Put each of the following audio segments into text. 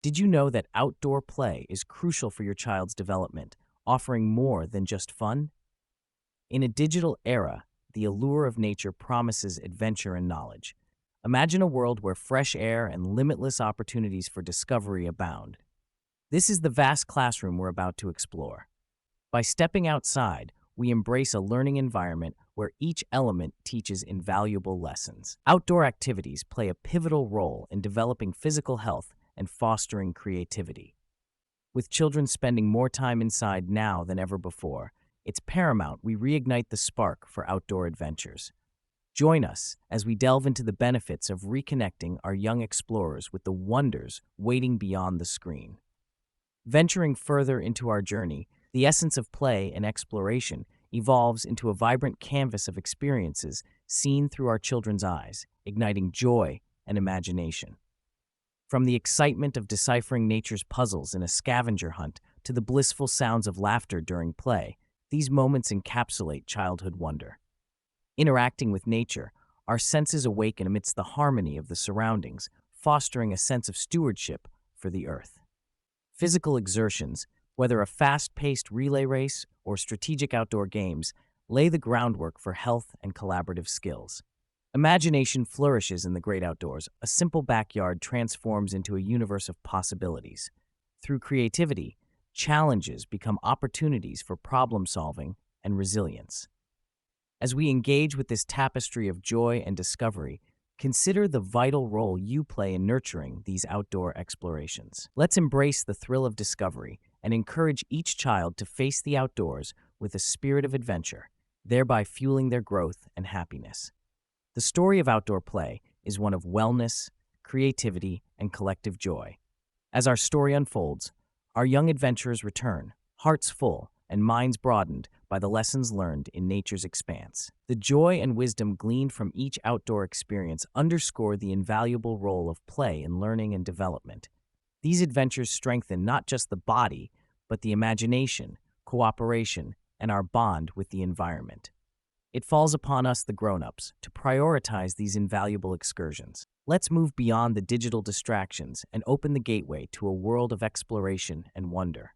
Did you know that outdoor play is crucial for your child's development, offering more than just fun? In a digital era, the allure of nature promises adventure and knowledge. Imagine a world where fresh air and limitless opportunities for discovery abound. This is the vast classroom we're about to explore. By stepping outside, we embrace a learning environment where each element teaches invaluable lessons. Outdoor activities play a pivotal role in developing physical health and fostering creativity. With children spending more time inside now than ever before, it's paramount we reignite the spark for outdoor adventures. Join us as we delve into the benefits of reconnecting our young explorers with the wonders waiting beyond the screen. Venturing further into our journey, the essence of play and exploration evolves into a vibrant canvas of experiences seen through our children's eyes, igniting joy and imagination. From the excitement of deciphering nature's puzzles in a scavenger hunt to the blissful sounds of laughter during play, these moments encapsulate childhood wonder. Interacting with nature, our senses awaken amidst the harmony of the surroundings, fostering a sense of stewardship for the earth. Physical exertions, whether a fast-paced relay race or strategic outdoor games, lay the groundwork for health and collaborative skills. Imagination flourishes in the great outdoors. A simple backyard transforms into a universe of possibilities. Through creativity, challenges become opportunities for problem-solving and resilience. As we engage with this tapestry of joy and discovery, consider the vital role you play in nurturing these outdoor explorations. Let's embrace the thrill of discovery and encourage each child to face the outdoors with a spirit of adventure, thereby fueling their growth and happiness. The story of outdoor play is one of wellness, creativity, and collective joy. As our story unfolds, our young adventurers return, hearts full and minds broadened by the lessons learned in nature's expanse. The joy and wisdom gleaned from each outdoor experience underscore the invaluable role of play in learning and development. These adventures strengthen not just the body, but the imagination, cooperation, and our bond with the environment. It falls upon us, the grown-ups, to prioritize these invaluable excursions. Let's move beyond the digital distractions and open the gateway to a world of exploration and wonder.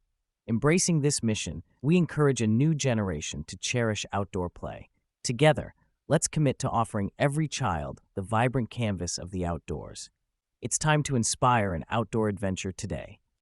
Embracing this mission, we encourage a new generation to cherish outdoor play. Together, let's commit to offering every child the vibrant canvas of the outdoors. It's time to inspire an outdoor adventure today.